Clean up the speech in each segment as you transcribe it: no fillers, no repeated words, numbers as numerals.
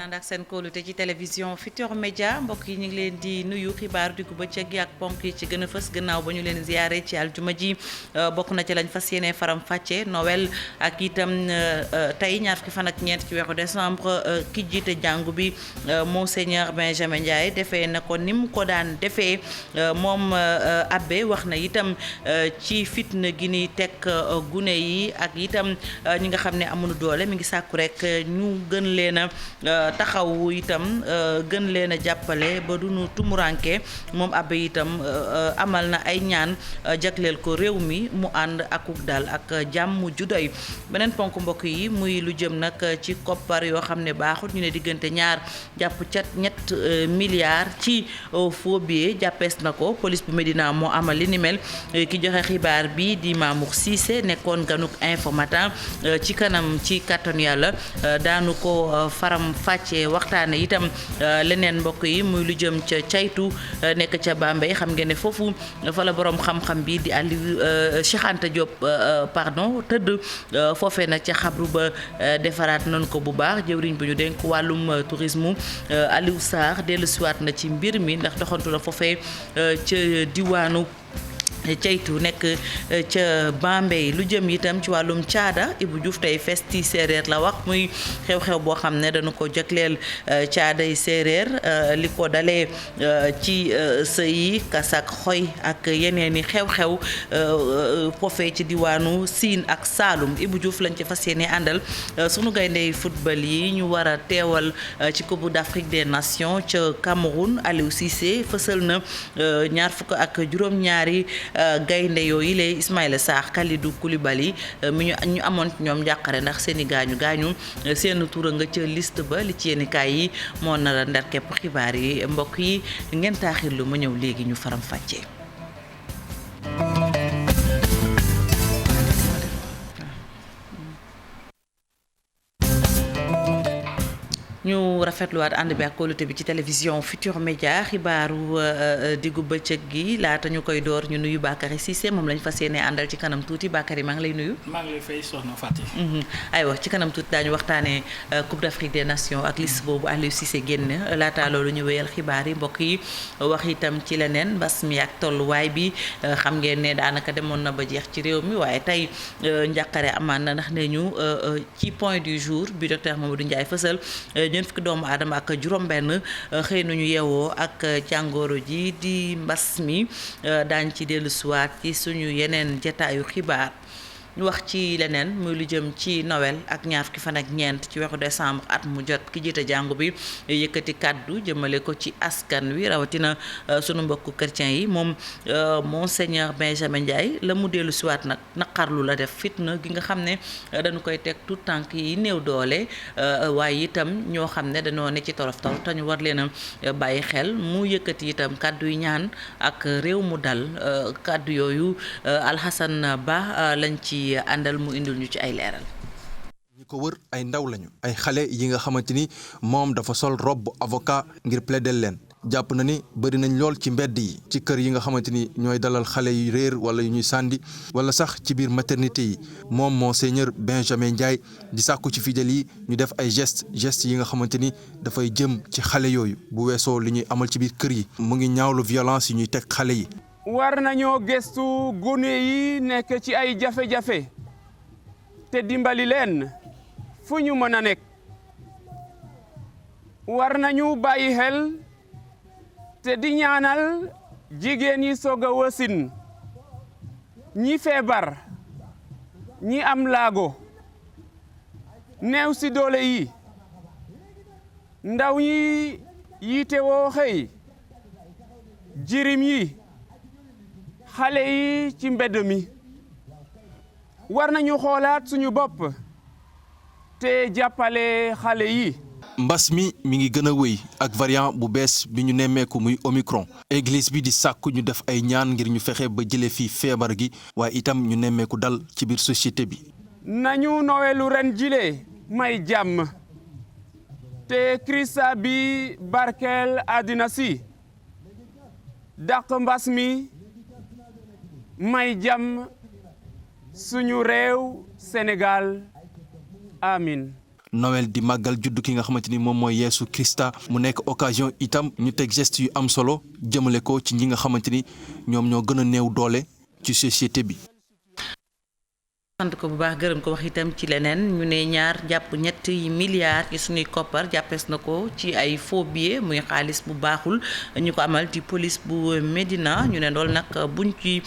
ànd ak seen kóolute ci télévision Futurs Médias mbokk yi ñu ngi leen di nuyu xibaaru diggu bëccëg gi ak ponk yi ci gën a fës gannaaw ba ñu leen ziyaare ci aljuma ji bokk na ci lañ fas yéene faram fàcce Noël ak itam tey ñaar fukki fan ak ñeent ci weeru décembre ki jiite jàngu bi Monseigneur Benjamin Ndiaye defee na ko ni mu ko daan defee moom abbé wax na itam ci fitna gi ni teg gune yi ak itam ñi nga xam ne amuñu doole mi ngi sàkku rek ñu gën leen a taxawu itam gën leen a jàppale ba du ñu tumuranke moom abbé itam amal na ay ñaan jagleel ko réew mi mu ànd akuk dal ak jàmm ju doy beneen ponk mbokk yi muy lu jëm nag ci koppar yoo xam ne baaxut ñu ne diggante ñaar jàpp ca ñett milliards ci faux billets jàppees na ko police bu Médina moo amal li ni mel ki joxe xibaar bi di Mamour Cissé nekkoon ganuk Infos Matin ci kanam ci kàttanu yàlla daanu ko faram fàcce waxtaane itam leneen mbokk yi muy lu jëm ca caytu nekk ca Bambey xam ngeen ne foofu fa la borom xam-xam bi di Aliou Cheikh Anta Diop tëdd foofee nag ca xabru ba defaraat nañu ko bu baax jëwriñ bu ñu dénk wàllum tourisme Aliou Sarr dellusiwaat na ci mbir mi ndax doxantu la foofee ca diwaanu ceytu nekk ca Bambey lu jëm itam ci wàllum caada Ibou Diouf tey festi séeréer la wax muy xew-xew boo xam ne dañu ko jagleel caaday séeréer li ko dalee ci sëyi kasak xoy ak yeneen i xew-xew foofee ci diwaanu Siin ak Saalum Ibou Diouf lañ ci fas yéene àndal sunu gayndey football yi ñu war a teewal ci Coupe d'Afrique des Nations ca Cameroun Aliou Cissé fësal na ñaar fukk ak juróom-ñaari gaynde yooyu lay Ismaïla Sarr Kalidou Koulibaly mi ñu amoon ci ñoom njàqare ndax seeni gaañu seen tur nga ca liste ba li ci yenn kaay yi moo nar a ndar képp xibaar yi mbokk yi ngeen taaxirlu ma ñëw léegi ñu faram fàccee. ñu rafetluwaat ànd bi ak kóolute bi ci télévision Futurs Médias xibaaru diggu bëccëg gi laata ñu koy door ñu nuyu Bakary Cissé moom lañ fas yéene àndal ci kanam tuuti Bakary maa ngi lay nuyu. maa ngi lay fay soxna Fatou. aywa ci kanam tuuti daañu waxtaanee Coupe d'Afrique des Nations ak liste boobu Aliou Cissé génn laata loolu ñu wéyal xibaar yi mbokk yi wax itam ci leneen mbas mi ak tolluwaay bi xam ngeen ne daanaka demoon na ba jeex ci réew mi waaye tey njàqare amaan na ndax ne ñu ci point du jour bi docteur Mamadou Ndiaye fësal. ñeent fukki doomu aadama ak juróom-benn xëy nañu yeewoo ak jàngoro ji di mbas mi daañ ci dellusiwaat ci suñu yeneen jataayu xibaar ñu wax ci leneen muy lu jëm ci Noël ak ñaar fukki fan ak ñeent ci weeru décembre at mu jot ki jiite jàngu bi yëkkati kàddu jëmale ko ci askan wi rawatina sunu mbokku chrétien yi moom Monseigneur Benjamin Ndiaye la mu dellu siwaat nag naqarlu la def fitna gi nga xam ne dañu koy teg tout tànk yi néew doole waaye itam ñoo xam ne dañoo ne ci torof torof te ñu war leen a bàyyi xel mu yëkkati itam kàddu yi ñaan ak réew mu dal kàddu yooyu Alhassane Ba lañ ci àndal mu indil ñu ci ay leeral. ñi ko wër ay ndaw lañu ay xale yi nga xamante ni moom dafa sol robe avocat ngir plaider leen jàpp na ni bëri nañ lool ci mbedd yi ci kër yi nga xamante ni ñooy dalal xale yu réer wala yu ñuy sàndi wala sax ci biir maternité yi moom Monseigneur Benjamin Ndiaye di sàkku ci fidèles yi ñu def ay gestes yi nga xamante ni dafay jëm ci xale yooyu bu weesoo li ñuy amal ci biir kër yi mu ngi ñaawlu violence yi ñuy teg xale yi. war nañoo gëstu gune yi nekk ci ay jafe-jafe te dimbali leen fu ñu mën a nekk war nañu bàyyi xel te di ñaanal jigéen yi soog a wasin ñi feebar ñi am laago néew si doole yi ndaw ñi yiitewoo xëy jirim yi xale yi ci mbedd mi war nañu xoolaat suñu bopp te jàppale xale yi. mbas mi ngi gën a wéy ak variant bu bees bi ñu nemmeeku muy Omicron église bi di sàkku ñu def ay ñaan ngir ñu fexe ba jële fii feebar gi waaye itam ñu nemmeeku dal ci biir société bi. nañu nowelu ren jile may jàmm te Krista bi barkeel àddina si dàq mbas mi may jàmm suñu réew Sénégal amin Noël di màggal juddu ki nga xamante ni moom mooy Yeesu Krista mu nekk occasion itam ñu teg geste yu am solo jëmale ko ci ñi nga xamante ni ñoom ñoo gën a néew doole ci société bi. sant ko bu baax gërëm ko wax itam ci leneen ñu ne ñaar jàpp ñetti milliards ci suñuy koppar jàppees na ko ci ay faux billets muy xaalis bu baaxul ñu ko amal ci police bu Médina ñu ne loolu nag buñ ci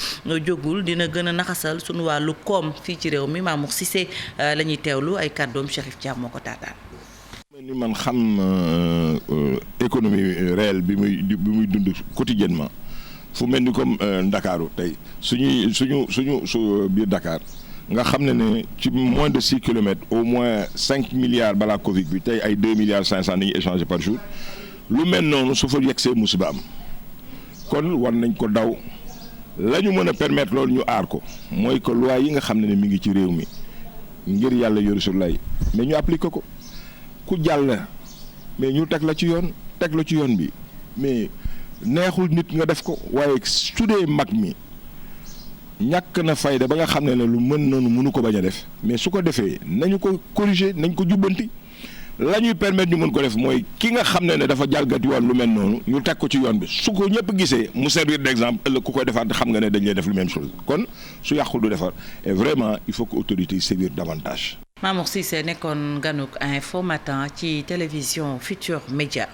jógul dina gën a naxasal suñu wàllu koom fii ci réew mi Mamour Cissé la ñuy teewlu ay kàddoom Chérif Thiam moo ko taataan. ni man xam économie réelle bi muy dund quotidiennement fu mel ni comme Ndakaaru tey su biir Dakar. nga xam ne ci moins de 6 kilomètres au moins 5 milliards balaa Covid bi tey ay 2 milliards 500 nañuy échanger par jour lu mel noonu su fa yegsee musiba am kon war nañ ko daw la ñu mën a permettre loolu ñu aar ko mooy que loi yi nga xam ne mi ngi ci réew mi ngir yàlla yoru sur lay mais ñu appliquer ko ku jàll mais ñu teg la ci yoon bi mais neexul nit nga def ko waaye su dee mag mi. ñàkk na fayda ba nga xam ne lu mën noonu mënu ko bañ a def mais su ko defee nañu ko corriger nañ ko jubbanti la ñuy permettre ñu mën ko def mooy ki nga xam ne dafa jalgati woon lu mel noonu ñu teg ko ci yoon bi su ko ñëpp gisee mu servir d'exemple ëllëg ku koy defaat xam nga ne dañ lay def lu même chose kon su yàqul du defar et vraiment il faut que autorités yi sévir davantage. Mamour Cissé nekkoon ganuk Infos Matin ci télévision Futurs Médias.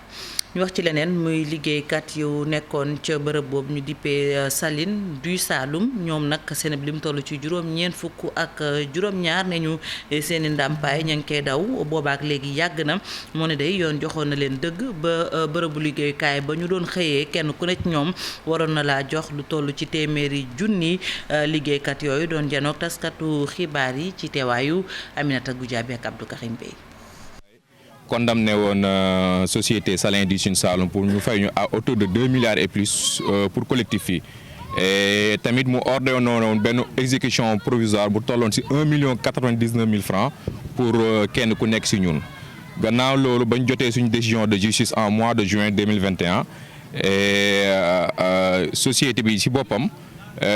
ñu wax ci leneen muy liggéeykat yu nekkoon ca bërëb boobu ñu dippee Saline du Saloum ñoom nag seen lim toll ci juróom-ñeent fukk ak juróom-ñaar ne ñu seen i ndàmpaay ña ngi koy daw boobaak léegi yàgg na moo ne day yoon joxoon na leen dëgg ba bërëbu liggéeyukaay ba ñu doon xëyee kenn ku nekk ñoom waroon na laa jox lu toll ci téeméeri junni liggéeykat yooyu doon janoog taskatu xibaar yi ci teewaayu Aminata Goudiaby ak Abdou Karim Bey. condamné woon société Salin du Sine Saloum pour ñu fay ñu à hauteur de 2 milliards et plus pour collectif yi et tamit mu ordonné woon benn exécution provisoire bu tolloon ci 1,99 francs pour kenn ku nekk ci ñun. gannaaw loolu bañ jotee suñu décision de justice en mois de juin 2021 et société bi ci boppam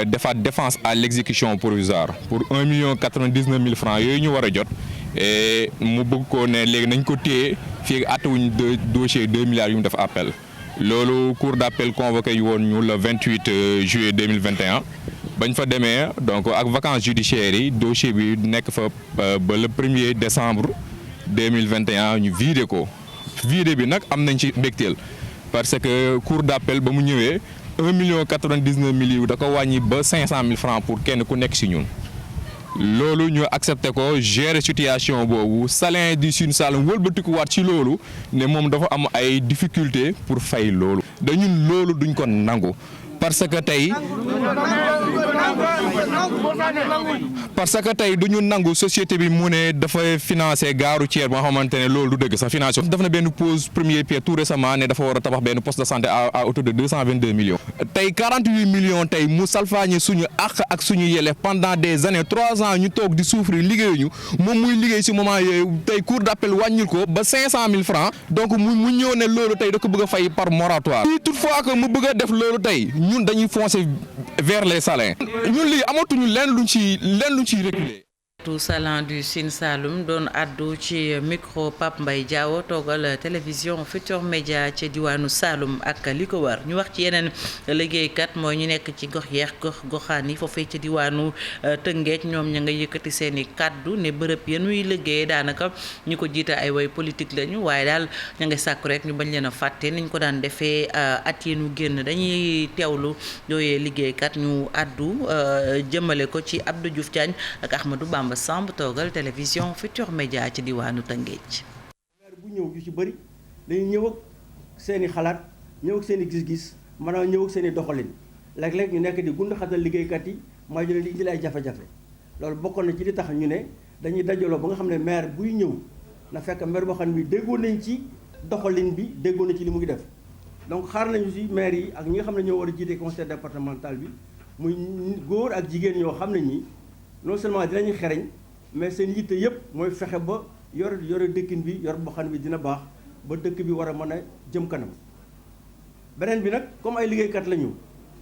defaat défense à l'exécution provisoire pour 1,99 francs yooyu ñu war a jot. et mu bëgg ko ne léegi nañ ko téye fii àttewuñ dossier 2 milliards yu mu def appel loolu cour d'appel convoqué yu woon ñu le 28 juillet 2021 bañ fa demee donc ak vacances judiciaires yi dossier bi nekk fa ba le 1er décembre 2021 ñu vidé ko vidé bi nag am nañ ci mbégteel parce que cour d'appel ba mu ñëwee 1,99 da ko wàññi ba 500 000 francs pour kenn ku nekk ci ñun. loolu ñu accepté ko gérer situation boobu Salin du Sine Saloum wëlbatikuwaat ci loolu ne moom dafa am ay difficultés pour fay loolu dañun loolu duñ ko nangu parce que tey duñu nangu société bi mu ne dafa financer gare routière boo xamante ne loolu du dëgg sax financé def na benn pose premier pierre tout récemment ne dafa war a tabax benn poste de santé à hauteur de 222 millions tey 48 millions tey mu salfaañe suñu àq ak suñu yelleef pendant des années 3 ans ñu toog di souffrir liggéeyuñu moom muy liggéey ci moment yooyu tey cour d'appel wàññil ko ba 500 000 francs donc mu ñëw ne loolu tey da ko bëgg a fay par moratoire si toutefois que mu bëgg a def loolu tey ñun dañuy foncer vers les Salins ñun lii amatuñu lenn luñ ciy reculer. Salin du Sine Saloum doon addu ci micro Pape Mbaye Diawo toogal télévision Futurs Médias ci diwaanu Saloum ak li ko war ñu wax ci yeneen liggéeykat mooy ñu nekk ci gox yeex goxaan yi foofee ci diwaanu Tëngéej ñoom ña nga yëkkati seen i kaddu ne bërëb ya nuy liggéey daanaka ñu ko jiite ay way politique lañu waaye daal ña ngay sàkku rek ñu bañ leen a fàtte niñ ko daan defee at yi nu génn dañuy teewlu yooyee liggéeykat ñu addu jëmale ko ci Abdou Diouf Diagne ak Ahmadou Bamba Samb toogal télévision Futurs Médias ci diwaanu Tëngéej. bu ñëw yu ci bëri dañuy ñëw ak seen i xalaat ñëw ak seen i gis-gis maanaam ñëw ak seen i doxalin léeg-léeg ñu nekk di gund xatal liggéeykat yi mooy ñu leen di indil ay jafe-jafe loolu bokkoon na ci li tax ñu ne dañuy dajaloo ba nga xam ne maire buy ñëw na fekk maire boo xam ne bi déggoo nañ ci doxalin bi déggoo nañ ci li mu ngi def donc xaar nañu si maire yi ak ñi nga xam ne ñoo war a jiite conseil départemental bi muy góor ak jigéen ñoo xam ne ñi non seulement dinañu xereñ mais seen yitte yëpp mooy fexe ba yore dëkkin bi yor boo xam ne bi dina baax ba dëkk bi war a mën a jëm kanam beneen bi nag comme ay liggéeykat la ñu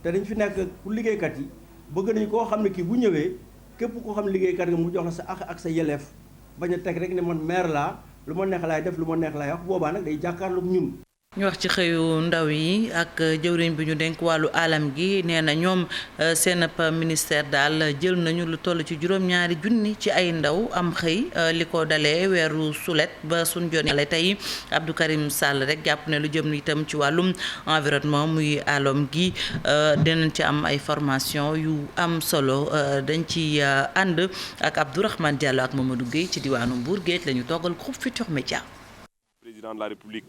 te dañ fi nekk pour liggéeykat yi bëgg nañu koo xam ne kii bu ñëwee képp koo xam ne liggéeykat nga mu jox la sa àq ak sa yelleef bañ a teg rek ne man maire laa lu ma neex laay def lu ma neex laay wax boobaa nag day jàkkaarloog ñun. ñu wax ci xëyu ndaw yi ak jëwriñ bi ñu denk wàllu alam gi nee na ñoom seen ministère daal jël nañu lu toll ci juróom-ñaari junni ci ay ndaw am xëy li ko dalee weeru sulet ba suñ jone la tey Abdou Karim Sall rek jàpp ne lu jëm itam ci wàllum environnement muy alam gi dinañ ci am ay formation yu am solo dañ ci ànd ak Abdourahmane Diallo ak Mamadou Gueye ci diwaanu Mbour Géej la ñu toggal groupe Futurs Médias. Président de la République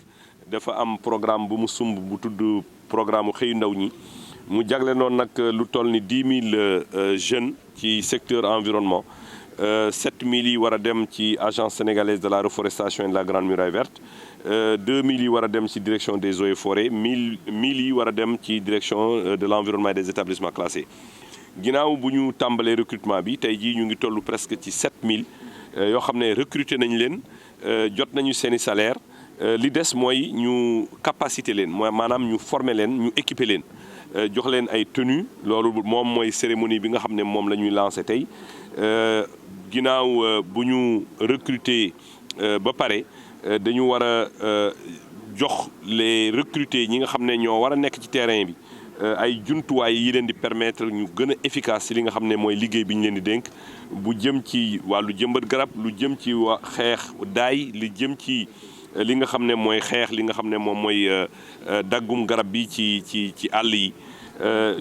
dafa am programme bu mu sumb bu tudd programme xëyu ndaw ñi mu jagle noonu nag lu toll ni 10 000 jeunes ci secteur environnement 7 000 yi war a dem ci agence sénégalaise de la reforestation et de la grande muraille verte 2 000 yi war a dem ci direction des eaux et forêts 1000 yi war a dem ci direction de l'environnement et des établissements classés. ginnaaw bu ñu tàmbalee recrutement bi tey jii ñu ngi toll presque ci 7 000 yoo xam ne recruter nañ leen jot nañu seeni salaire. li des mooy ñu capacité leen mooy maanaam ñu former leen ñu équiper leen jox leen ay tenues loolu moom mooy cérémonie bi nga xam ne moom la ñuy lancé tey ginnaaw bu ñu recruter ba pare dañu war a jox les recruter ñi nga xam ne ñoo war a nekk ci terrain bi ay jumtuwaay yi leen di permettre ñu gën a efficace ci li nga xam ne mooy liggéey bi ñu leen di dénk bu jëm ci wàllu jëmbat garab lu jëm ci xeex daay li jëm ci li nga xam ne mooy xeex li nga xam ne moom mooy daggum garab bi ci àll yi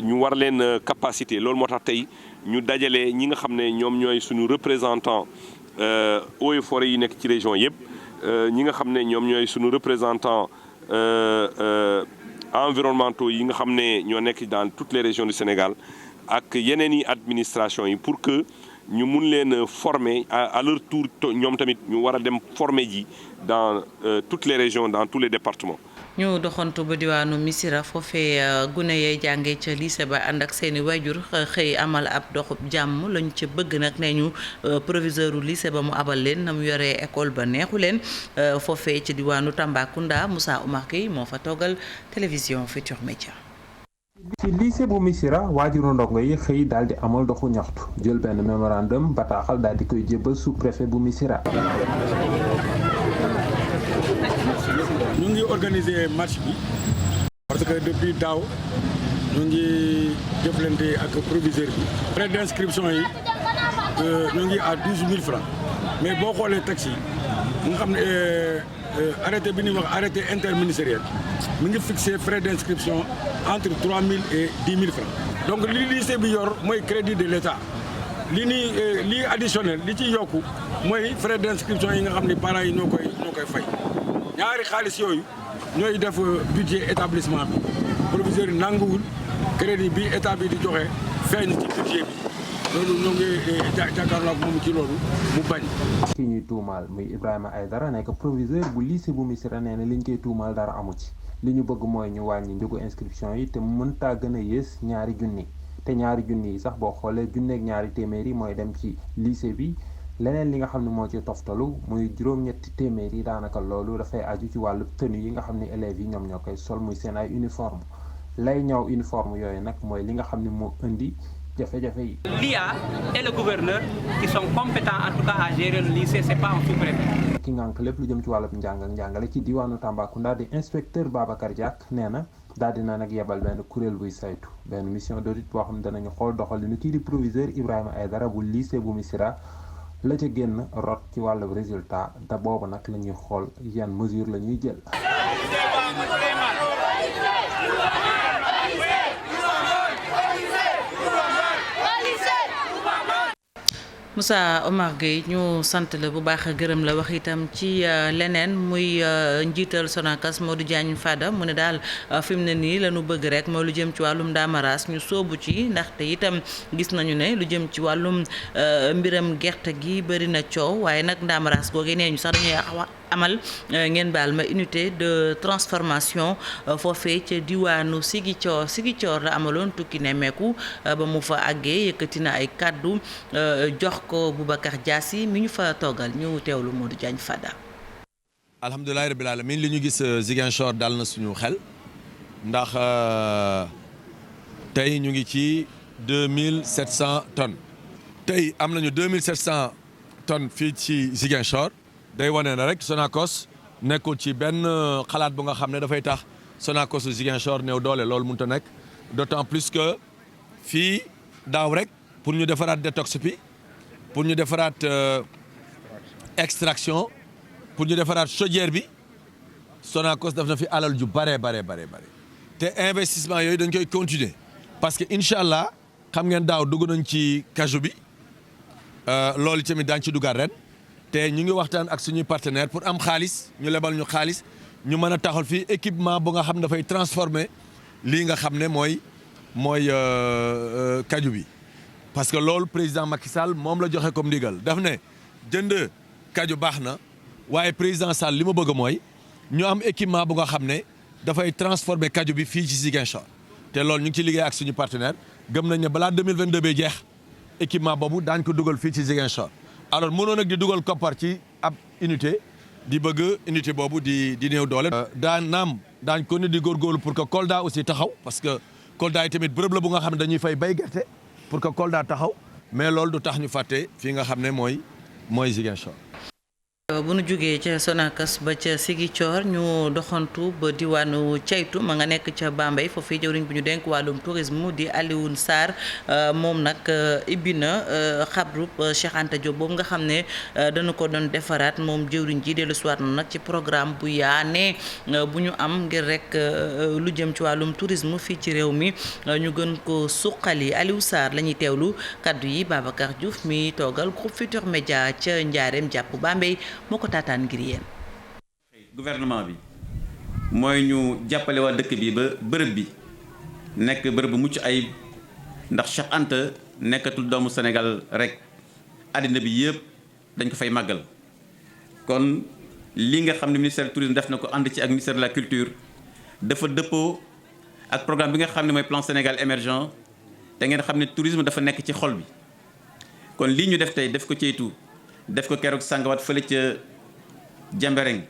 ñu war leen capacité loolu moo tax tey ñu dajale ñi nga xam ne ñoom ñooy suñu représentant eaux et forêts yi nekk ci région yëpp ñi nga xam ne ñoom ñooy suñu représentant environnementaux yi nga xam ne ñoo nekk dans toutes les régions du Sénégal ak yeneen i administration yi pour que ñu mun leen former à leur tour ñoom tamit ñu war a dem former ji dans toutes les régions dans tous les départements. ñu doxantu ba diwaanu Missirah foofee gune yee jàngee ca lycée ba ànd ak seeni wayjur xëy amal ab doxub jàmm lañu ca bëgg nag nee ñu proviseur u lycée ba mu abal leen na mu yoree école ba neexu leen foofee ca diwaanu Tambacounda Moussa Oumar Gueye moo fa toggal télévision Futurs Médias. ci lycée bu Missirah waajuru ndongo yi xëy daal di amal doxu ñaxtu jël benn mémorandum bataaxal daal di koy jébbal sous-préfet bu Missirah. ñu ngi organiser marche bi parce que depuis daaw ñu ngi jëflante ak proviseur bi. frais d'inscription yi ñu ngi à 12 000 francs mais boo xoolee taxi yi nga xam ne arrêté bi ñuy wax arrêté interministériel mi ngi fixé frais d'inscription entre 3 000 et 10 000 francs. donc li lycée bi yor mooy crédit de l'État lii additionnel li ci yokku mooy frais d'inscription yi nga xam ne parents yi ñoo koy fay. ñaari xaalis yooyu ñooy def budget établissement bi proviseur yi nanguwul crédit bi état bi di joxe feeñ ci budget bi loolu ñoo ngi jàkkaarloo ak moom ci loolu mu bañ. ki ñuy tuumaal muy Ibrahima Aïdara nekk proviseur bu lycée bu Missirah nee na liñ koy tuumaal dara amu ci li ñu bëgg mooy ñu wàññi njëgu inscription yi te mëntaa gën a yées ñaari junni te ñaari junni yi sax boo xoolee junneeg ñaari téeméer yi mooy dem ci lycée bi. leneen li nga xam ne moo ci toftalu muy juróom-ñetti téeméer yi daanaka loolu dafay aju ci wàllu tenue yi nga xam ne élèves yi ñoom ñoo koy sol muy seen ay uniforme lay ñaw uniforme yooyu nag mooy li nga xam ne moo indi jafe-jafe yi. L'IA et le gouverneur qui sont compétents en tout cas à gérer le lycée, c'est pas un sous-préfet. ki ngànk lépp lu jëm ci wàllum njàng ak njàngale ci diwaanu Tambacounda di inspecteur Babacar Diack nee na daal dina nag yebal benn kuréel buy saytu benn mission d'audit boo xam ne danañu xool doxalinu kii di proviseur Ibrahima Aïdara bu lycée bu Missirah la ca génn rot ci wàllu résultat da boobu nag la ñuy xool yan mesure la ñuy jël. Moussa Oumar Gueye ñu sant la bu baax gërëm la wax itam ci leneen muy njiital Sonacos Modou Diagne Fada mu ne daal fi mu ne nii la ñu bëgg rek mooy lu jëm ci wàllum ndaamaraas ñu soobu ci ndaxte itam gis nañu ne lu jëm ci wàllum mbiram gerte gi bëri na coow waaye nag ndaamaraas googee nee ñu sax dañuy amal ngeen baal ma unité de transformation foofee ca diwaanu Ziguinchor la amaloon tukki nemmeeku ba mu fa àggee yëkkati na ay kàddu jox ko Boubacar Diassi mi ñu fa toogal ñu teewlu Modou Diagne Fada. alhamdulilah rabbil alamin li ñu gis Ziguinchor dal na suñu xel ndax tey ñu ngi ci 2700 tonnes tey am nañu 2700 tonnes fii ci Ziguinchor day wane ne rek Sonacos nekkul ci benn xalaat bu nga xam ne dafay tax Sonacos Ziguinchor néew doole loolu mënut a nekk d'autant plus que fii daaw rek pour ñu defaraat détox bi pour ñu defaraat extraction pour ñu defaraat chaudière bi Sonacos daf na fi alal ju bare te investissement yooyu dañ koy continuer parce que incha allah xam ngeen daaw dugg nañ ci cajou bi loolu tamit daañu ci duggaat ren te ñu ngi waxtaan ak suñuy partenaire pour am xaalis ñu lebal ñu xaalis ñu mën a taxal fii équipement bu nga xam dafay transformer lii nga xam ne mooy cajou bi parce que loolu président Macky Sall moom la joxe comme ndigal daf ne jënd cajou baax na waaye président Sall li ma bëgg mooy ñu am équipement bu nga xam ne dafay transformer cajou bi fii ci Ziguinchor te loolu ñu ngi ci liggéey ak suñu partenaire gëm nañ ne balaa 2022 bee jeex équipement boobu daañ ko dugal fii ci Ziguinchor alors mënoon nag di dugal koppar ci ab unité di bëgg unité boobu di néew doole. daañ ko ne di góorgóorlu pour que Kolda aussi taxaw parce que Kolda yi tamit bërëb la bu nga xam ne dañuy fay bay gerte pour que Kolda taxaw mais loolu du tax ñu fàtte fii nga xam ne mooy Ziguinchor. bu nu jógee ca Sonacos ba ca Ziguinchor ñu doxantu ba diwaanu ceytu ma nga nekk ca Bambey foofii jëwriñ bu ñu denk wàllum tourisme di Alioune Sarr moom nag ibbi na xabrub Cheikh Anta Diop boobu nga xam ne dana ko doon defaraat moom jëwriñ ji dellu siwaat na nag ci programme bu yaane bu ñu am ngir rek lu jëm ci wàllum tourisme fii ci réew mi ñu gën ko suqali Aliou Sarr la ñuy teewlu kaddu yi Babacar Diouf mi toogal groupe Futurs Médias ca Njaareem jàpp Bambey moo ko taataan ngir yéen. gouvernement bi mooy ñu jàppale waa dëkk bi ba bërëb bi nekk bërëb bu mucc ayib ndax Cheikh Anta nekkatul doomu Sénégal rek àddina bi yëpp dañ ko fay màggal kon li nga xam ne ministère du tourisme def na ko ànd ci ak ministère de la culture dafa dëppoo ak programme bi nga xam ne mooy plan Sénégal émergent te ngeen xam ne tourisme dafa nekk ci xol bi kon lii ñu def tey def ko ceytu def ko keroog sàngawaat fële ca Jembereng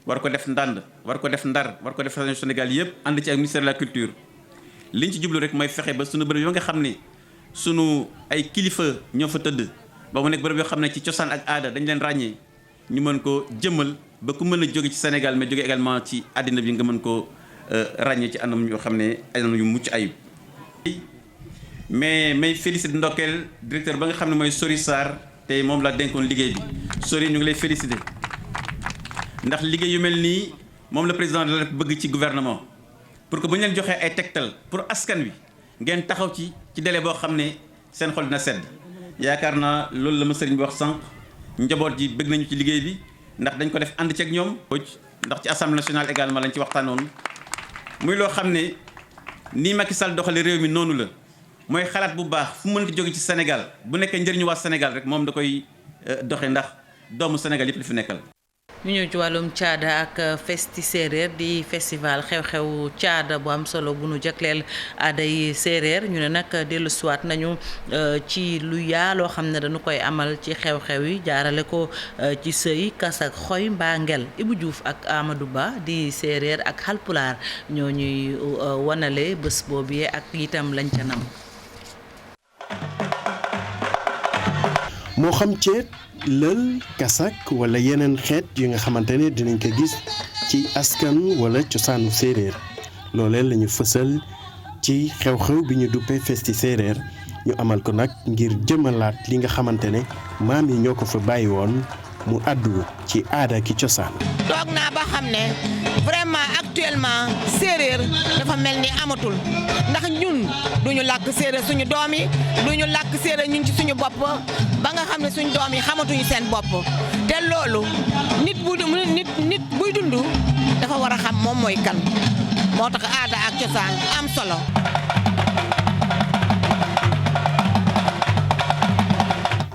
war ko def Ndande war ko def Ndar war ko def Sénégal yëpp ànd ci ak ministère de la culture liñ ci jublu rek mooy fexe ba sunu bërëb yoo nga xam ne sunu ay kilifa ñoo fa tëdd ba mu nekk bërëb yoo xam ne ci cosaan ak aada dañ leen ràññee ñu mën ko jëmmal ba ku mën a jóge ci Sénégal mais jóge également ci àddina bi nga mën ko ràññee ci anam yoo xam ne anam yu mucc ayib. mais may féliciter ndokkeel directeur ba nga xam ne mooy Sori Sarr te moom laa dénkoon liggéey bi Sori ñu ngi lay féliciter ndax liggéey yu mel nii moom la président de la République bëgg ci gouvernement pour que bu ñu leen joxee ay tegtal pour askan wi ngeen taxaw ci délai boo xam ne seen xol dina sedd yaakaar naa loolu la ma sëriñ bi wax sànq njaboot ji bëgg nañu ci liggéey bi ndax dañ ko def ànd ci ak ñoom. ndax ci assemblée nationale également lañ ci waxtaanoon muy loo xam ne nii Macky Sall doxale réew mi noonu la. mooy xalaat bu baax fu mu mënti jóge ci Sénégal bu nekkee njëriñu waa Sénégal rek moom da koy doxe ndax doomu Sénégal yëpp li fi nekkal. ñu ñëw ci wàllum caada ak festi séeréer di festival xew-xew caada bu am solo bu nu jagleel aaday séeréer ñu ne nag dellu siwaat nañu ci lu yaa loo xam ne dañu koy amal ci xew-xew yi jaarale ko ci sëy kas ak xoy mbaa ngel Ibou Diouf ak Amadou Ba di séeréer ak xalpulaar ñoo ñuy wanale bés boobu ak itam lañ ca nam moo xam ceet lël kasak wala yeneen xeet yi nga xamante ne dinañ ko gis ci askan wala cosaanu séeréer loolee la ñu fësal ci xew-xew bi ñu duppee festi séeréer ñu amal ko nag ngir jëmalaat li nga xamante ne maam yi ñoo ko fa bàyyi woon mu àddu ci aada ki cosaan. toog naa ba xam ne vraiment actuellement séeréer dafa mel ni amatul ndax ñun duñu làkk séeréer suñu doom yi duñu làkk séeréer ñun ci suñu bopp ba nga xam ne suñu doom yi xamatuñu seen bopp te loolu nit buy dund dafa war a xam moom mooy kan moo tax aada ak cosaan am solo.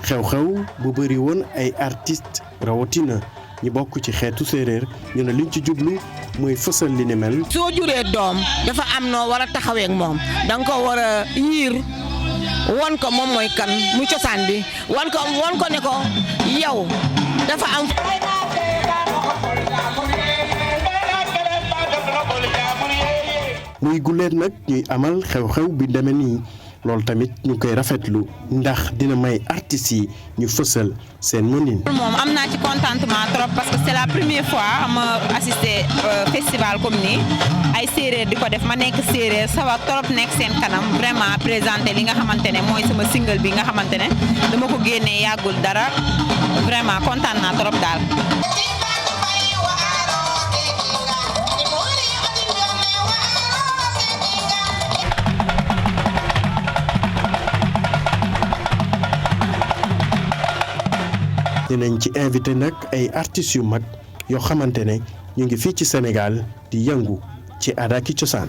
xew-xew bu bëri woon ay artistes rawatina ñi bokk ci xeetu séeréer ñu ne liñ ci jublu mooy fësal li ni mel. soo juree doom dafa am noo war a taxawee ak moom danga ko war a yiir won ko moom mooy kan muy cosaan bi won ko ne ko yow dafa am. muy guleet nag ñuy amal xew-xew bi demee nii loolu tamit ñu koy rafetlu ndax dina may artistes yi ñu fësal seen mënin. moom am naa ci contentement trop parce que c'est la première fois ma assister festival comme nii ay séeréer di ko def ma nekk séeréer sawar trop nekk seen kanam vraiment présenter li nga xamante ne mooy sama single bi nga xamante ne dama ko génnee yàggul dara vraiment kontaan naa trop daal. dinañ ci invité nag ay artistes yu mag yoo xamante ne ñu ngi fii ci Sénégal di yëngu ci aada ak cosaan.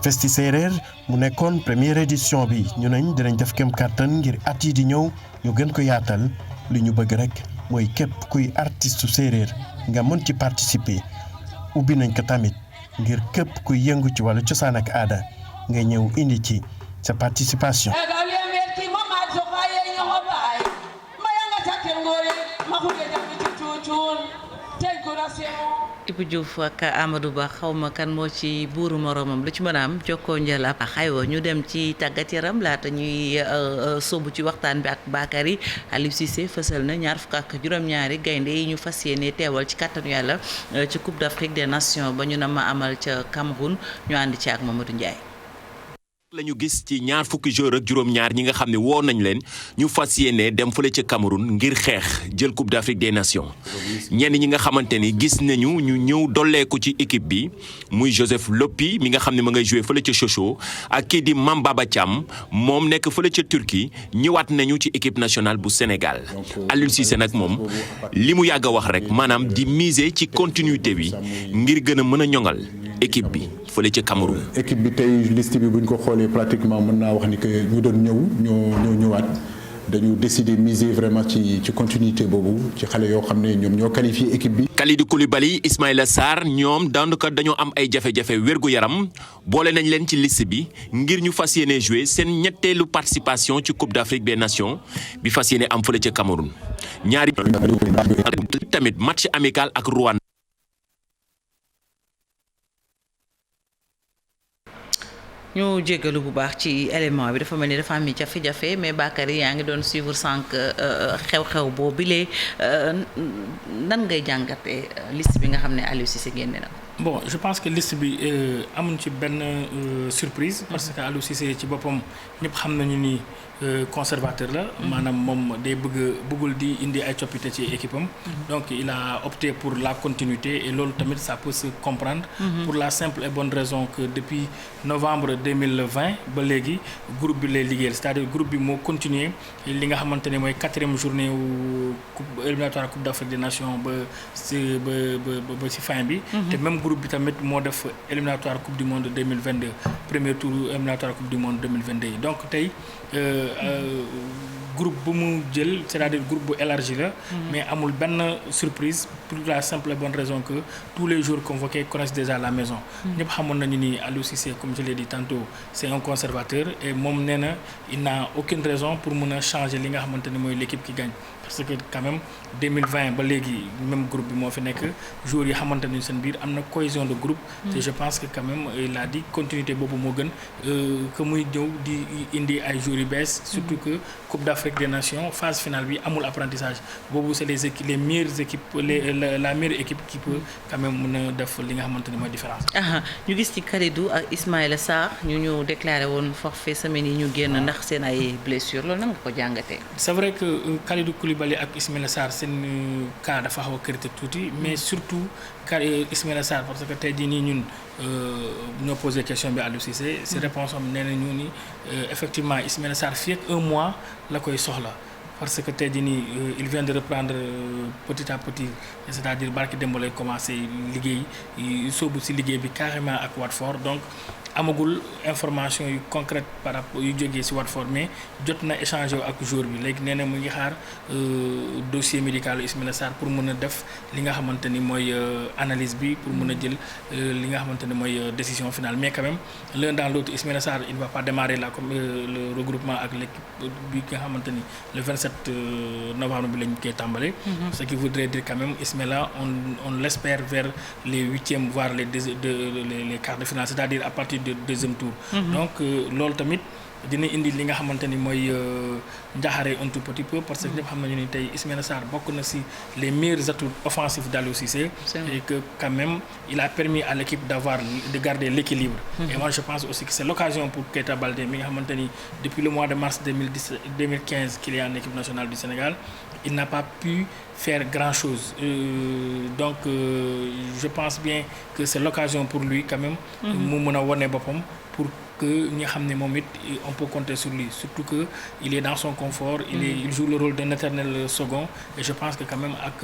Festi séeréer mu nekkoon première édition bi ñu nañ dinañ def kem kàttan ngir at yi di ñëw ñu gën ko yaatal li ñu bëgg rek mooy képp kuy artiste séeréer nga mën ci participer ubbi nañ ko tamit ngir képp kuy yëngu ci wàllu cosaan ak aada nga ñëw indi ci sa participation. Ibou Diouf ak Amadou Ba xawma kan moo ci buuru moroomam lu ci mën a am jokkoo njël ab xaywa ñu dem ci tàggat yaram laata ñuy sóobu ci waxtaan bi ak Bakary Aliou Cissé fësal na 22 gaynde yi ñu fas yéene teewal ci kàttanu yàlla ci Coupe d'Afrique des Nations ba ñu na ma amal ca Cameroun ñu ànd ci ak Mamadou Ndiaye. lañu gis ci ñaar fukki joueur ak juróom-ñaar ñi nga xam ne woo nañ leen ñu fas yéene dem fële ca Cameroun ngir xeex jël Coupe d'Afrique des Nations ñenn ñi nga xamante ni gis nañu ñu ñëw dolleeku ci équipe bi muy Joseph Lopy mi nga xam ne ma ngay joué fële ca Sochaux ak kii di Mame Baba Thiam moom nekk fële ca Turquie ñëwaat nañu ci équipe nationale bu Sénégal Aliou Cissé nag moom li mu yàgg a wax rek maanaam di miser ci continuité bi ngir gën a mën a ñoŋal équipe bi fële ca Cameroun. équipe bi tey liste bi bu ñu ko xoolee pratiquement mën naa wax ni que ñu doon ñëw ñëwaat dañu décider miser vraiment ci continuité boobu ci xale yoo xam ne ñoom ñoo qualifié équipe bi. Kalidou Koulibaly Ismaïla Sarr ñoom daanaka dañoo am ay jafe-jafe wér-gu-yaram boole nañ leen ci liste bi ngir ñu fas yéene jouer seen ñetteelu participation ci Coupe d'Afrique des Nations bi fas yéene am fële ca Cameroun ñaari tamit match amical ak Rwanda. ñu jéggalu bu baax ci élément bi dafa mel ni dafa am jafe-jafe mais Bakary yaa ngi doon suivre sànq xew-xew boobu bilee nan ngay jàngatee liste bi nga xam ne Aliou Cissé génne na. bon je pense que liste bi amuñ ci benn surprise parce que Aliou Cissé ci boppam ñëpp xam nañu ni conservateur la maanaam moom day bëggul di indi ay coppite ci équipe am donc il a opté pour la continuité et loolu tamit ça peut se comprendre pour la simple et bonne raison que depuis novembre 2020 ba léegi groupe bi lay liggéeyal c'est-à-dire groupe bi moo continuer li nga xamante ne mooy 4e journée wu éliminatoire Coupe d'Afrique des Nations ba ci fin bi te même groupe bi tamit moo def éliminatoire Coupe du Monde 2022 premier tour éliminatoire Coupe du Monde 2022 donc tey groupe bu mu jël c'est-à-dire groupe bu élargi la mais amul benn surprise pour la simple et bonne raison que tous les joueurs convoqués connaissent déjà la maison ñëpp xamoon nañu ni Aliou Cissé comme je l'ai dit tantôt c'est un conservateur et moom nee na il n'a aucune raison pour mën a changer li nga xamante ne mooy l'équipe qui gagne parce que quand même 2020 ba léegi même groupe bi moo fi nekk joueurs yi xamante nañu seen biir am na cohésion de groupe te je pense que quand même il a dit continuité boobu moo gën que muy ñëw di indi ay joueurs yu bees surtout que Coupe d'Afrique des Nations phase finale bi amul apprentissage boobu c'est les meilleures équipes la meilleure équipe qui peut quand même mën a def li nga xamante ne mooy différence. ñu gis ci Kalidou ak Ismaïla Sarr ñu déclaré woon forfait semaine yi ñu génn ndax seen ay blessures loolu nan nga ko jàngatee. c'est vrai que Kalidou Koulibaly ak Ismaïla Sarr seen cas dafa xaw a critiqué tuuti mais surtout Ismaïla Sarr parce que tey jii nii ñun ñoo posé question bi Aliou Cissé si réponse am nee na ñu ni effectivement Ismaïla Sarr fii ak 1 mois la koy soxla parce que tey jii nii il vient de reprendre petit à petit c'est-à-dire barki démb lay commencé liggéey soobu si liggéey bi carrément ak Watford donc amagul information yu concrète par rapport yu jógee ci Watford mais jot na échanger ak joueur bi léegi nee na mu ngi xaar dossier médical Ismaïla Sarr pour mën a def li nga xamante ni mooy analyse bi pour mën a jël li nga xamante ni mooy décision finale mais quand même l'un dans l'autre Ismaïla Sarr il va pas démarrer le regroupement ak l'équipe bi nga xamante ni le 27 novembre bi lañ koy tàmbale. Ce qui voudrait dire quand même Ismaïla on l'espère vers les huitièmes voire les quarts de finale c'est-à-dire à partir du deuxième tour. Donc loolu tamit dina indi li nga xamante ni mooy njaxare un tout petit peu parce que ñëpp xam nañu ni tey Ismaïla Sarr bokk na ci les meilleurs atouts offensifs d'Aliou Cissé et que quand même il a permis à l'équipe de garder l'équilibre. Et moi je pense aussi que c'est l'occasion pour Keita Baldé mi nga xamante ni depuis le mois de mars 2015 qu'il est en équipe nationale du Sénégal il n'a pas pu faire grand-chose. Donc je pense bien que c'est l'occasion pour lui quand même mu mën a wone boppam pour que ñi xam ne moom it on peut compter sur lui surtout que il est dans son confort il joue le rôle d'un éternel second et je pense que quand même ak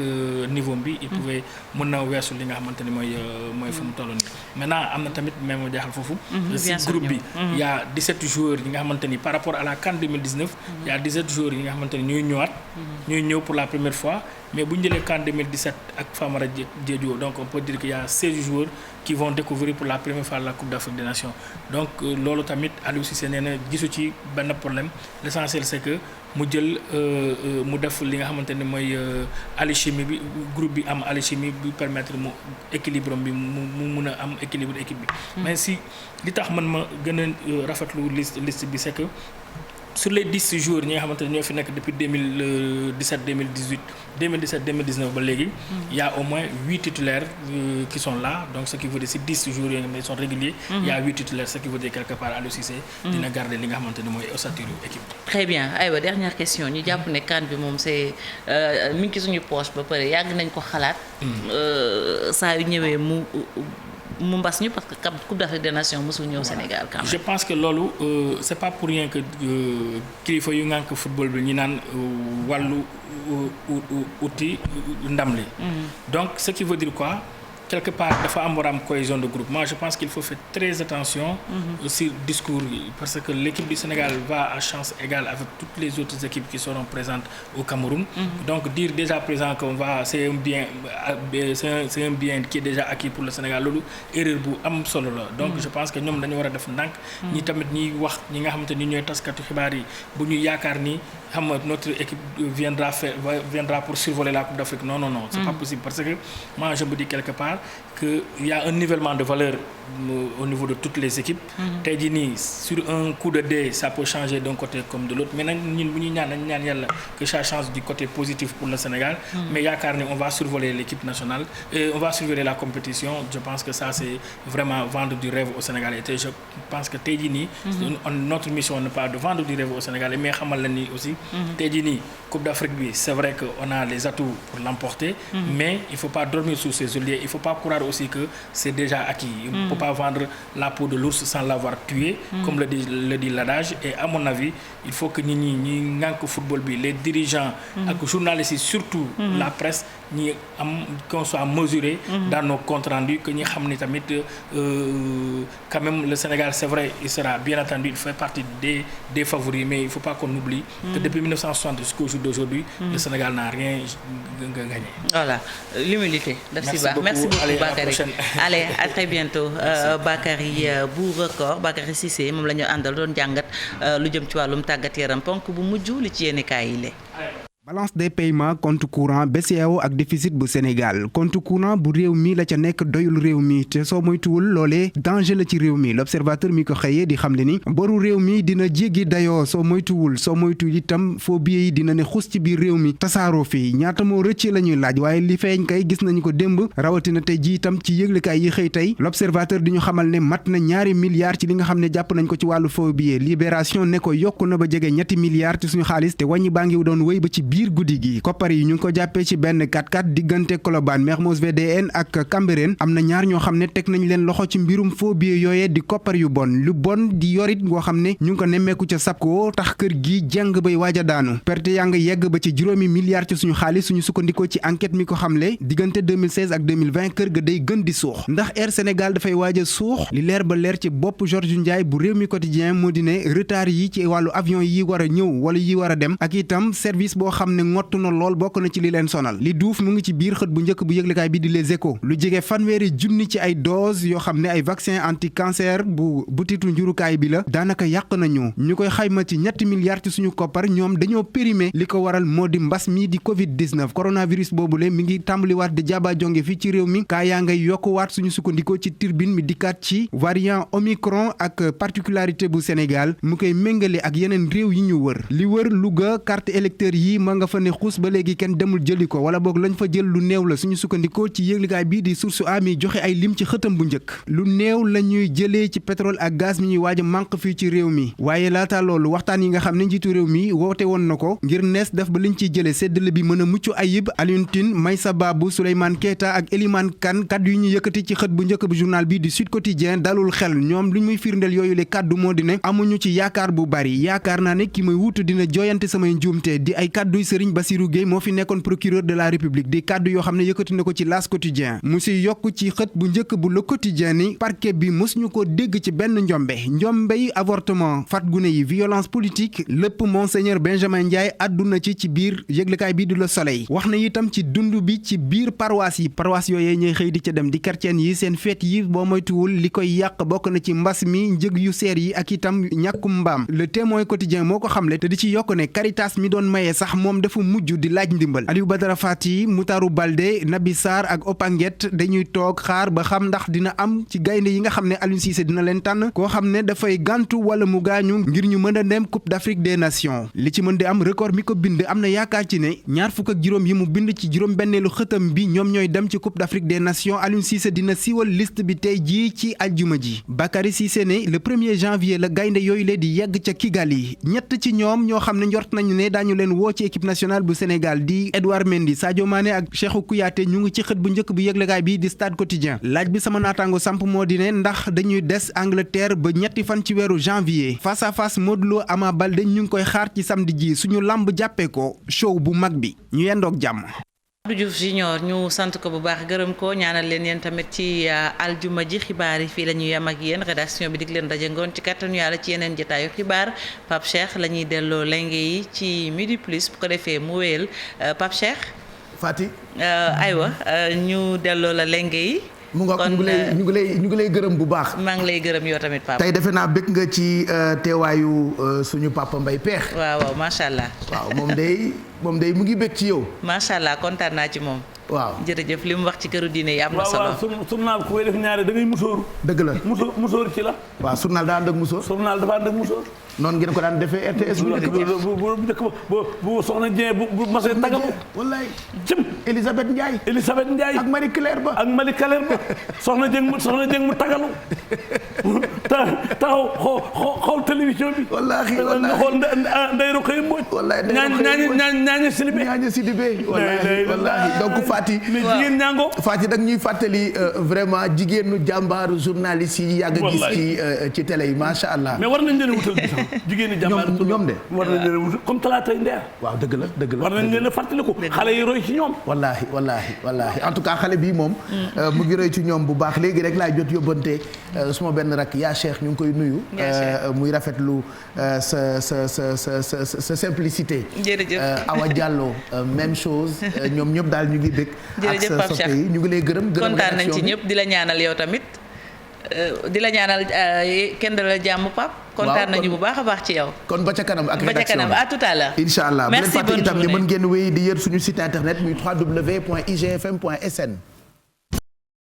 niveau bi il pouvait mën na weesu li nga xamante ni mooy fu mu toll nii maintenant am na tamit même jaaxal foofu si groupe bi il y a 17 joueurs yi nga xamante ni par rapport à la CAN 2019 il y a 17 joueurs yi nga xamante ni ñuy ñëw pour la première fois mais bu ñu jëlee CAN 2017 ak Famara Diédhiou donc on peut dire qu'il y a 16 joueurs qui vont découvrir pour la première fois la Coupe d'Afrique des Nations donc loolu tamit Aliou Cissé nee na gisu ci benn problème l'essentiel c'est que mu jël mu def li nga xamante ne mooy alchimie bi groupe bi am alchimie bi permettre mu équilibre bi mu mun a am équilibre équipe bi mais si li tax man ma gën a rafetlu liste bi c'est que sur les 10 joueurs ñi nga xamante ne ñoo fi nekk depuis 2019 ba léegi il y a au moins 8 titulaires qui sont là donc ce qui veut dire si 10 joueurs yoo xam ne sont réguliers il y a 8 titulaires ce qui veut dire quelque part Aliou Cissé dina garder li nga xamante ne mooy ossature équipe. Très bien aywa dernière question ñu jàpp ne CAN bi moom c'est mi ngi ci suñu poche ba pare yàgg nañ ko xalaat saa yu ñëwee mu mbas ñu parce que Coupe d'Afrique des Nations mosul ñëw Sénégal quand même. Je pense que loolu c'est pas pour rien que kilifa yu ngànk football bi ñu naan wàllu uti ndam li donc ce qui veut dire quoi quelque part dafa am war a am cohésion de groupe. Moi je pense qu'il faut faire très attention aussi discours yi parce que l'équipe du Sénégal va à chance égale avec toutes les autres équipes qui seront présentes au Cameroun. Donc dire déjà présent qu'on va c'est un bien qui est déjà acquis pour le Sénégal loolu erreur bu am solo la. Donc je pense que ñoom dañu war a def ndànk ñi tamit ñiy wax ñi nga xamante ni ñooy taskatu xibaar yi bu ñu yaakaar ni xam nga notre équipe viendra pour survoler la Coupe d'Afrique non c'est pas possible parce que moi je me dis quelque part que il y a un nivellement de valeur au niveau de toutes les équipes. Tey jii nii sur un coup de dé ça peut changer d'un côté comme de l'autre mais nag ñun bu ñuy ñaan yàlla que ça change du côté positif pour le Sénégal. Mais yaakaar ni on va survoler l'équipe nationale et on va survoler la compétition. Je pense que ça c'est vraiment vendre du rêve au Sénégal et je pense que tey jii nii notre mission n'est pas de vendre du rêve au Sénégal mais xamal la ni aussi tey jii nii Coupe d'Afrique bi c'est vrai que on a les atouts pour l'emporter mais il faut pas dormir sous ses œillets il faut pas croire aussi que c'est déjà acquis. On peut pas vendre la peau de l'ours sans l'avoir tué comme le dit l'adage et à mon avis il faut que ñi ngànk football bi les dirigeants ak journalistes yi surtout la presse ñi am qu'on soit mesuré dans nos comptes rendus que ñi xam ni tamit quand même le Sénégal c'est vrai il sera bien entendu il fait partie des favoris mais il faut pas qu'on oublie que depuis 1960 jusqu'au jour d'aujourd'hui le Sénégal n'a rien gagné. Voilà l'humilité daf si baax merci beaucoup Bakary allez à très bientôt Bakary bu record Bakary Cissé moom la ñu àndal doon jàngat lu jëm ci wàllum tàggat yaram ponk bu mujj li ci yéene kaay yi la. balance des paiements compte courant BCEAO ak déficit bu Sénégal compte courant bu réew mi la ca nekk doyul réew mi te soo moytuwul loolee danger la ci réew mi l'observateur mi ko xëyee di xamle ni boru réew mi dina jéggi dayoo soo moytuwul itam faux billets yi dina ne xus ci biir réew mi tasaaroo fii ñaata moo rëcc la ñuy laaj waaye li feeñ kay gis nañu ko démb rawatina tey ji itam ci yëglekaay yi xëy tey l'observateur di ñu xamal ne mat na 2 milliards ci li nga xam ne jàpp nañ ko ci wàllu faux billets libération ne ko yokku na ba jege 3 milliards ci suñu xaalis te wàññi baa ngi doon wéy ba ci biir guddi gi koppar yi ñu ngi ko jàppee ci benn 4x4 diggante Colobane Mermoz VDN ak Cambérène am na ñaar ñoo xam ne teg nañ leen loxo ci mbirum faux billets yooyee di koppar yu bon lu bon di yorit ngoo xam ne ñu ngi ko nemmeeku ca SAPCO tax kër gi jeng bay waaja daanu perte yaa nga yegg ba ci juróomi milliards ci suñu xaalis suñu sukkandikoo ci enquête mi ko xamle diggante 2016 ak 2020 kër ga day gën di suux ndax Air Sénégal dafay waaja suux li leer ba leer ci bopp Georges Ndiaye bu Rewmi Quotidien moo di ne retard yi ci wàllu avion yi war a ñëw wala yi war a dem ak itam service boo xam ne ngott na lool bokk na ci li leen sonal li duuf mu ngi ci biir xët bu njëkk bu yëglekaay bi di Les Échos lu jege fanweeri junni ci ay dose yoo xam ne ay vaccin anti cancer bu butitu njurukaay bi la daanaka yàq nañu ñu koy xayma ci ñetti milliards ci suñu koppar ñoom dañoo périmé li ko waral moo di mbas mi di Covid-19 coronavirus boobule mi ngi tàmbaliwaat di jaaba jonge fii ci réew mi kaa yaa ngay yokkuwaat suñu sukkandikoo ci turbine mi dikkaat ci variant Omicron ak particularité bu Sénégal mu koy méngale ak yeneen réew yi ñu wër li wër Louga carte électeur yi ma nga fa ne xuus ba léegi kenn demul jëli ko wala boog lañ fa jël lu néew la suñu sukkandikoo ci yëglikaay bii di Source A mi joxe ay lim ci xëtam bu njëkk lu néew la ñuy jëlee ci pétrole ak gaz mi ñuy waaj a manque fii ci réew mi waaye laata loolu waxtaan yi nga xam ne njiitu réew mi woote woon na ko ngir nees def ba liñ ciy jëlee séddale bi mën a mucc ayib Alioune Tine Maïssa Babou Souleymane Keita ak Elimane Kane kaddu yi ñu yëkkati ci xët bu njëkk bu journal bi di Sud Quotidien dalul xel ñoom lu muy firndeel yooyu le kaddu moo di ne amuñu ci yaakaar bu bari yaakaar naa ne ki may wuutu dina jooyante samay njuumte di ay kadduy Serigne Bassirou Gueye moo fi nekkoon procureur de la République di kaddu yoo xam ne yëkkati na ko ci L'As Quotidien mu si yokk ci xët bu njëkk bu Le Quotidien ni parquet bi mësuñu ko dégg ci benn njombe yi avortement fat gune yi violence politique lépp Monseigneur Benjamin Ndiaye àdduna ci biir yëglekaay bi du Le Soleil wax na itam ci dund bi ci biir paroisse yooyee ñuy xëy di ca dem di chrétien yi seen fête yi boo moytuwul li koy yàq bokk na ci mbas mi njëg yu seer yi ak itam ñàkkum mbaam Le Témoin Quotidien moo ko xamle te di ci yokk ne Caritas mi doon maye sax moom dafa mujj di laaj ndimbal Aliou Badara Fati Moutarou Baldé Nabi Sarr ak Opanguet dañuy toog xaar ba xam ndax dina am ci gaynde yi nga xam ne Aliou Cissé dina leen tànn koo xam ne dafay gàntu wala mu gaañu ngir ñu mën a dem Coupe d'Afrique des Nations li ci mën di am record mi ko bind am na yaakaar ci ne ñaar fukk ak juróom yi mu bind ci juróom benneelu xëtam bi ñoom ñooy dem ci Coupe d'Afrique des Nations Aliou Cissé dina siiwal liste bi tey jii ci aljuma ji Bakary Cissé ne le 1er janvier la gaynde yooyu lee di yegg ca Kigali ñett ci ñoom ñoo xam ne njort nañu ne daañu leen woo ci équipe nationale bu Sénégal di Edouard Mendy Sadio Mané ak Cheikhou Kouyaté ñu ngi ci xët bu njëkk bu yëglekaay bi di Stade Quotidien laaj bi sama naataango samp moo di ne ndax dañuy des Angleterre ba ñetti fan ci weeru janvier face à face Modou Lo Ama Baldé ñu ngi koy xaar ci samedi ji suñu lamb jàppee ko show bu mag bi ñu yendoog jàmm. Abdou Diouf Junior ñu sant ko bu baax gërëm ko ñaanal leen yéen tamit ci aljuma ji xibaar yi fii la ñuy yem ak yéen rédaction bi dig leen daje ngoon ci kattanu yàlla ci yeneen jotaayu xibaar Pape Cheikh la ñuy delloo lenge yi ci Midi Plus bu ko defee mu wéyal Pape Cheikh. Fati. aywa ñu delloo la lenge yi. mu nga ñu ngi lay gërëm bu baax. maa ngi lay gërëm yow tamit Pape. tey defe naa bëgg nga ci teewaayu suñu papa Mbaye Peex. waaw macha allah. waaw moom day mu ngi bëgg ci yow. macha allah kontaan naa ci moom. waaw jërëjëf li mu wax ci këru diine yi am na solo. waaw surnaal ku koy def ñaare da ngay musóoru. dëgg la musóor ci la. waaw surnaal daa ànd ak musóor. surnaal dafa ànd ak musóor. noonu ngeen ko daan defee RTS bu njëkk bu soxna Dieng bu masee tagamu. wallaay cim Elisabeth Ndiaye. ak Marie Claire Ba. soxna Dieng mu tagalu. taxaw xool télévision bi. wallaahi nga xool Ndeye Rokhaya Mbodj. wallaay ñaaña Sidibé. wallaahi donc Fati. mais jigéen ñaango. Fati dag ñuy fàttali vraiment jigéenu jàmbaaru journaliste yi yàgg a gis ci télé yi macha allah. mais war nañ leen a wutal bi sax jigéen ñi jàmbaar ñoom de. war nañ leen a wutal comme talaatay ndeer. waaw dëgg la war nañ leen a fàttaliku xale yi roy ci ñoom. wallaahi en tout cas xale bii moom. mu ngi roy ci ñoom bu baax léegi rek laay jot yóbbante suma benn rak yaa Cheikh ñu ngi koy nuyu. muy rafetlu sa simplicité. jërëjëf Awa Diallo même chose ñoom ñëpp daal ñu ngi bëgg. ak sa soppe yi ñu ngi lay gërëm kontaan nañ ci ñëpp di la ñaanal yow tamit di la ñaanal kenn dala jàmm Pape. kontaan nañu bu baax a baax ci yow. kon ba ca kanam ak rédaction bi à tout à l'heure. incha allah bu leen merci fàtte itam ni mën ngeen wéy di yër suñu site internet muy www.igfm.sn.